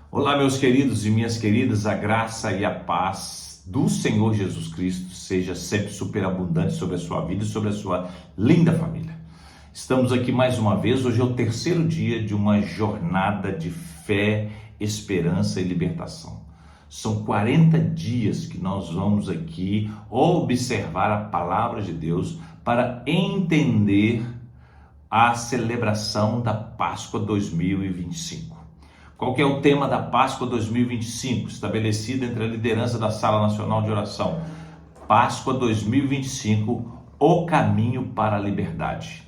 Olá, meus queridos e minhas queridas, a graça e a paz do Senhor Jesus Cristo seja sempre superabundante sobre a sua vida e sobre a sua linda família. Estamos aqui mais uma vez, hoje é o terceiro dia de uma jornada de fé, esperança e libertação. São 40 dias que nós vamos aqui observar a palavra de Deus para entender a celebração da Páscoa 2025. Qual que é o tema da Páscoa 2025, estabelecido entre a liderança da Sala Nacional de Oração? Páscoa 2025, o caminho para a liberdade.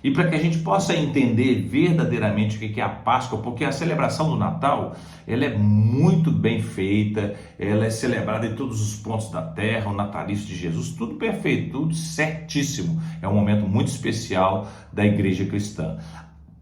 E para que a gente possa entender verdadeiramente o que é a Páscoa, porque a celebração do Natal, ela é muito bem feita, ela é celebrada em todos os pontos da terra, o natalício de Jesus, tudo perfeito, tudo certíssimo. É um momento muito especial da igreja cristã.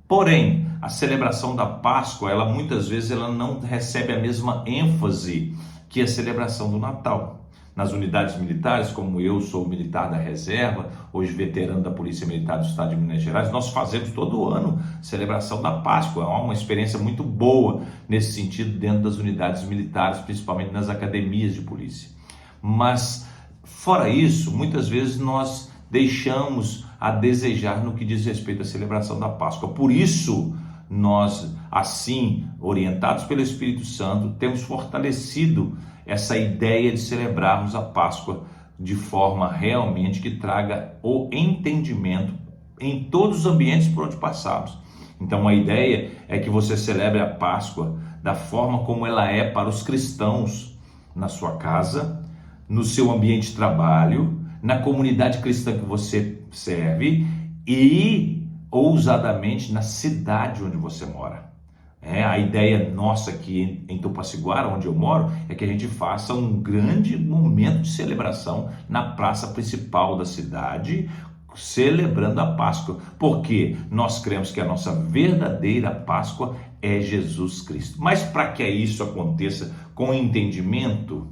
Porém, a celebração da Páscoa, ela muitas vezes ela não recebe a mesma ênfase que a celebração do Natal. Nas unidades militares, como eu sou militar da reserva, hoje veterano da Polícia Militar do Estado de Minas Gerais, nós fazemos todo ano celebração da Páscoa. É uma experiência muito boa nesse sentido dentro das unidades militares, principalmente nas academias de polícia. Mas, fora isso, muitas vezes nós deixamos a desejar no que diz respeito à celebração da Páscoa. Por isso, nós, assim, orientados pelo Espírito Santo, temos fortalecido essa ideia de celebrarmos a Páscoa de forma realmente que traga o entendimento em todos os ambientes por onde passamos. Então, a ideia é que você celebre a Páscoa da forma como ela é para os cristãos, na sua casa, no seu ambiente de trabalho, na comunidade cristã que você serve e, ousadamente, na cidade onde você mora. A ideia nossa aqui em Tupaciguara, onde eu moro, é que a gente faça um grande momento de celebração na praça principal da cidade, celebrando a Páscoa, porque nós cremos que a nossa verdadeira Páscoa é Jesus Cristo. Mas para que isso aconteça com entendimento,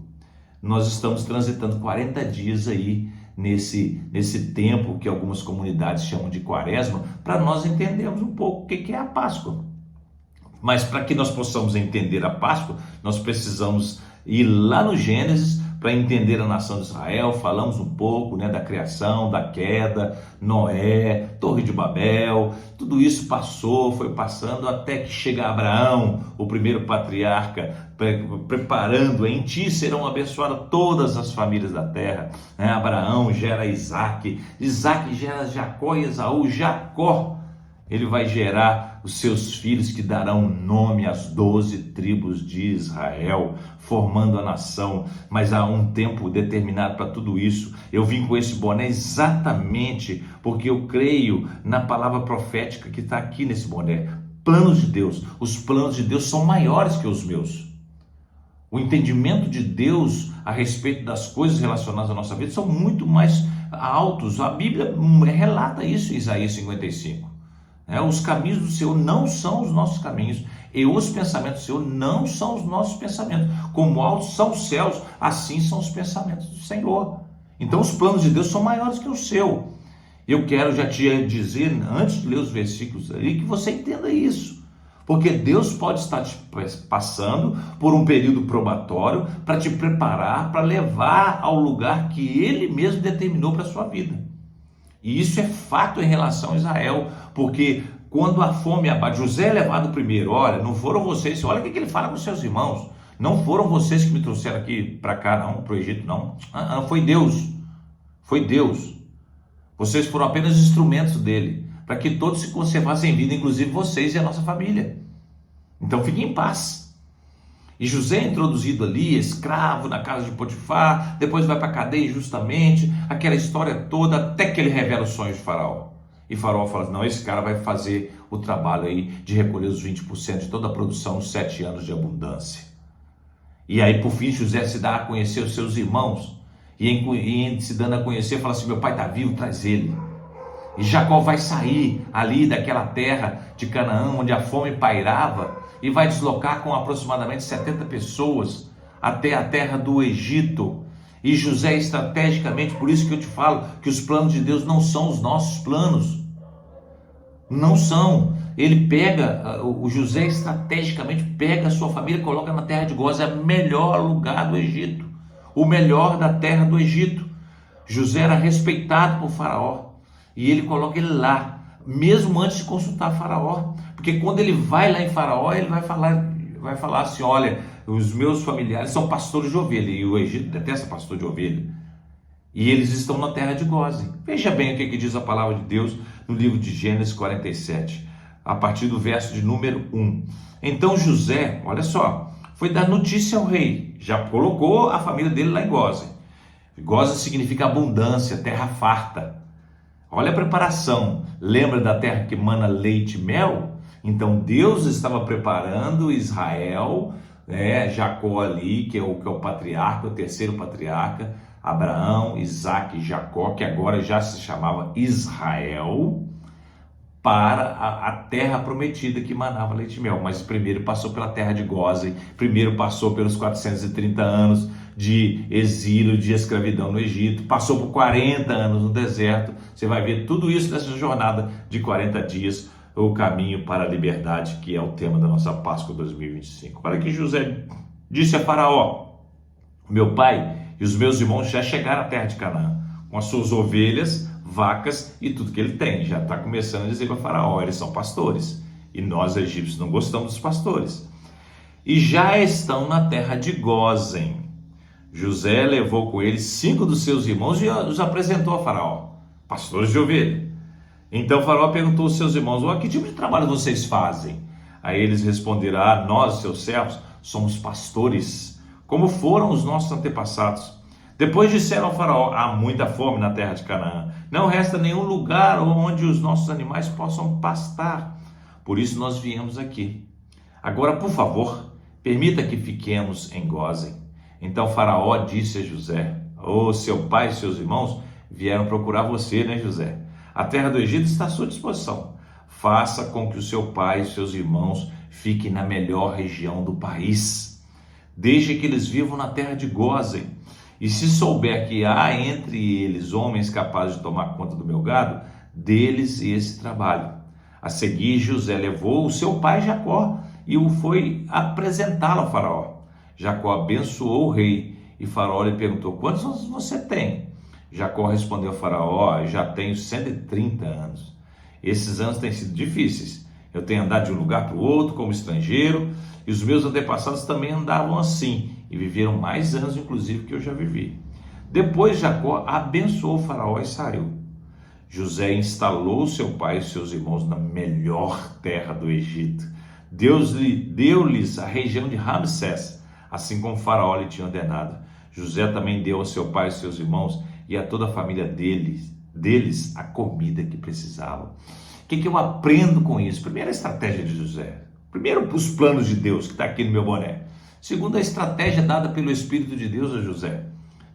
nós estamos transitando 40 dias aí nesse tempo que algumas comunidades chamam de quaresma, para nós entendermos um pouco o que é a Páscoa. Mas para que nós possamos entender a Páscoa, nós precisamos ir lá no Gênesis para entender a nação de Israel. Falamos um pouco da criação, da queda, Noé, Torre de Babel, tudo isso foi passando até que chega Abraão, o primeiro patriarca, preparando: em ti serão abençoadas todas as famílias da terra. Abraão gera Isaac, Isaac gera Jacó e Esaú. Jacó, ele vai gerar os seus filhos que darão nome às 12 tribos de Israel, formando a nação. Mas há um tempo determinado para tudo isso. Eu vim com esse boné exatamente porque eu creio na palavra profética que está aqui nesse boné. Planos de Deus. Os planos de Deus são maiores que os meus. O entendimento de Deus a respeito das coisas relacionadas à nossa vida são muito mais altos. A Bíblia relata isso em Isaías 55. Os caminhos do Senhor não são os nossos caminhos, e os pensamentos do Senhor não são os nossos pensamentos. Como altos são os céus, assim são os pensamentos do Senhor. Então os planos de Deus são maiores que o seu. Eu quero já te dizer, antes de ler os versículos aí, que você entenda isso. Porque Deus pode estar te passando por um período probatório para te preparar, para levar ao lugar que Ele mesmo determinou para a sua vida. E isso é fato em relação a Israel, porque quando a fome abate, José é levado primeiro. Olha, não foram vocês, olha o que ele fala com seus irmãos: não foram vocês que me trouxeram aqui para cá, não, para o Egito, não. Foi Deus, foi Deus. Vocês foram apenas instrumentos dele, para que todos se conservassem em vida, inclusive vocês e a nossa família. Então fiquem em paz. E José é introduzido ali, escravo na casa de Potifar, depois vai para a cadeia injustamente, aquela história toda, até que ele revela os sonhos de Faraó. E Faraó fala: não, esse cara vai fazer o trabalho aí de recolher os 20% de toda a produção nos 7 anos de abundância. E aí, por fim, José se dá a conhecer os seus irmãos, e em se dando a conhecer, fala assim: meu pai está vivo, traz ele. E Jacó vai sair ali daquela terra de Canaã, onde a fome pairava, e vai deslocar com aproximadamente 70 pessoas até a terra do Egito. E José, estrategicamente, por isso que eu te falo que os planos de Deus não são os nossos planos. Não são. ele pega, o José estrategicamente pega a sua família e coloca na terra de Gósen, é o melhor lugar do Egito, o melhor da terra do Egito. José era respeitado por Faraó e ele coloca ele lá, mesmo antes de consultar Faraó, porque quando ele vai lá em Faraó, ele vai falar assim: olha, os meus familiares são pastores de ovelha, e o Egito detesta pastor de ovelha, e eles estão na terra de Gósen. Veja bem o que diz a palavra de Deus no livro de Gênesis 47, a partir do verso de número 1. Então José, olha só, foi dar notícia ao rei, já colocou a família dele lá em Gósen. Gósen significa abundância, terra farta. Olha a preparação, lembra da terra que mana leite e mel? Então Deus estava preparando Israel, Jacó ali, que é o patriarca, o terceiro patriarca, Abraão, Isaac e Jacó, que agora já se chamava Israel, para a terra prometida que manava leite e mel. Mas primeiro passou pela terra de Gósen, primeiro passou pelos 430 anos de exílio, de escravidão no Egito, passou por 40 anos no deserto. Você vai ver tudo isso nessa jornada de 40 dias, o caminho para a liberdade, que é o tema da nossa Páscoa 2025. Olha que José disse a Faraó: meu pai e os meus irmãos já chegaram à terra de Canaã, com as suas ovelhas, vacas e tudo que ele tem. Já está começando a dizer para Faraó: eles são pastores, e nós egípcios não gostamos dos pastores. E já estão na terra de Gósen. José levou com ele 5 dos seus irmãos e os apresentou a Faraó, pastores de ovelha. Então Faraó perguntou aos seus irmãos: que tipo de trabalho vocês fazem? Aí eles responderam: nós, seus servos, somos pastores, como foram os nossos antepassados. Depois disseram ao Faraó: há muita fome na terra de Canaã, não resta nenhum lugar onde os nossos animais possam pastar, por isso nós viemos aqui. Agora, por favor, permita que fiquemos em Gósen. Então Faraó disse a José: seu pai e seus irmãos vieram procurar você, né, José? A terra do Egito está à sua disposição. Faça com que o seu pai e seus irmãos fiquem na melhor região do país. Deixe que eles vivam na terra de Gósen. E se souber que há entre eles homens capazes de tomar conta do meu gado, deles esse trabalho. A seguir, José levou o seu pai Jacó e o foi apresentá-lo ao Faraó. Jacó abençoou o rei e Faraó lhe perguntou: quantos anos você tem? Jacó respondeu ao Faraó: já tenho 130 anos. Esses anos têm sido difíceis. Eu tenho andado de um lugar para o outro como estrangeiro, e os meus antepassados também andavam assim, e viveram mais anos, inclusive, que eu já vivi. Depois Jacó abençoou o Faraó e saiu. José instalou seu pai e seus irmãos na melhor terra do Egito. Deus deu-lhes a região de Ramsés, assim como o Faraó lhe tinha ordenado. José também deu a seu pai e seus irmãos e a toda a família deles a comida que precisavam. O que eu aprendo com isso? Primeiro, a estratégia de José. Primeiro, os planos de Deus, que está aqui no meu boné. Segundo, a estratégia dada pelo Espírito de Deus a José,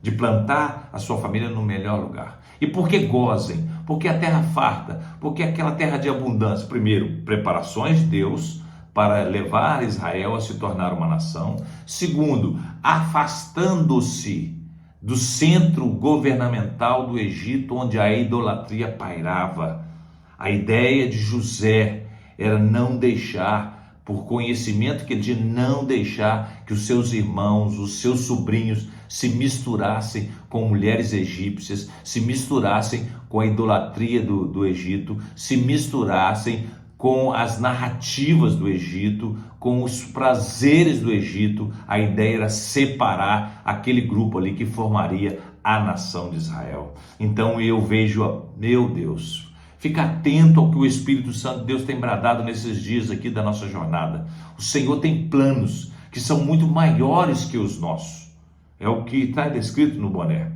de plantar a sua família no melhor lugar. E por que Gósen? Porque a terra farta, porque aquela terra de abundância. Primeiro, preparações de Deus para levar Israel a se tornar uma nação. Segundo, afastando-se do centro governamental do Egito, onde a idolatria pairava. A ideia de José era não deixar, por conhecimento que ele tinha, não deixar que os seus irmãos, os seus sobrinhos se misturassem com mulheres egípcias, se misturassem com a idolatria do Egito, se misturassem com as narrativas do Egito, com os prazeres do Egito. A ideia era separar aquele grupo ali que formaria a nação de Israel. Então eu vejo, meu Deus, fica atento ao que o Espírito Santo de Deus tem bradado nesses dias aqui da nossa jornada. O Senhor tem planos que são muito maiores que os nossos. É o que está descrito no boné.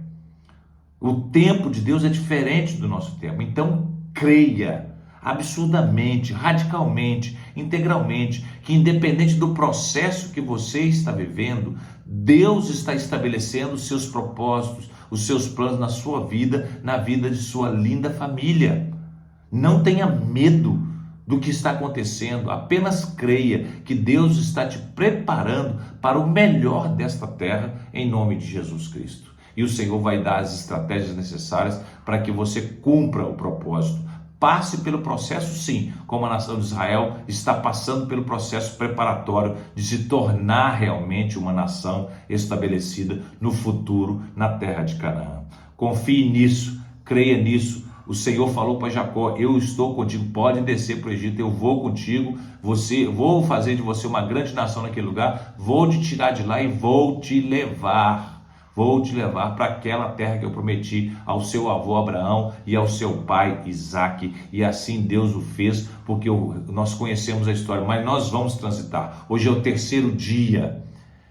O tempo de Deus é diferente do nosso tempo. Então creia absurdamente, radicalmente, integralmente, que independente do processo que você está vivendo, Deus está estabelecendo os seus propósitos, os seus planos na sua vida, na vida de sua linda família. Não tenha medo do que está acontecendo, apenas creia que Deus está te preparando para o melhor desta terra, em nome de Jesus Cristo. E o Senhor vai dar as estratégias necessárias para que você cumpra o propósito, passe pelo processo sim, como a nação de Israel está passando pelo processo preparatório de se tornar realmente uma nação estabelecida no futuro na terra de Canaã. Confie nisso, creia nisso. O Senhor falou para Jacó: eu estou contigo, pode descer para o Egito, eu vou contigo, vou fazer de você uma grande nação naquele lugar, vou te tirar de lá e vou te levar para aquela terra que eu prometi ao seu avô Abraão e ao seu pai Isaque. E assim Deus o fez, porque nós conhecemos a história, mas nós vamos transitar. Hoje é o terceiro dia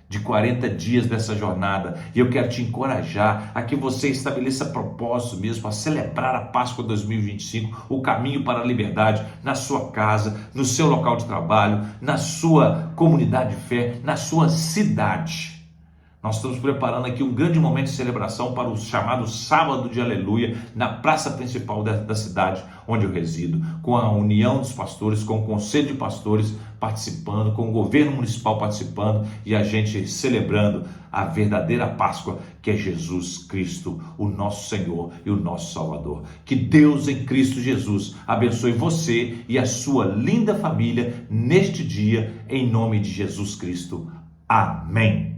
de 40 dias dessa jornada, e eu quero te encorajar a que você estabeleça propósito mesmo para celebrar a Páscoa 2025, o caminho para a liberdade, na sua casa, no seu local de trabalho, na sua comunidade de fé, na sua cidade. Nós estamos preparando aqui um grande momento de celebração para o chamado Sábado de Aleluia, na praça principal da cidade onde eu resido, com a união dos pastores, com o conselho de pastores participando, com o governo municipal participando e a gente celebrando a verdadeira Páscoa, que é Jesus Cristo, o nosso Senhor e o nosso Salvador. Que Deus em Cristo Jesus abençoe você e a sua linda família neste dia, em nome de Jesus Cristo. Amém.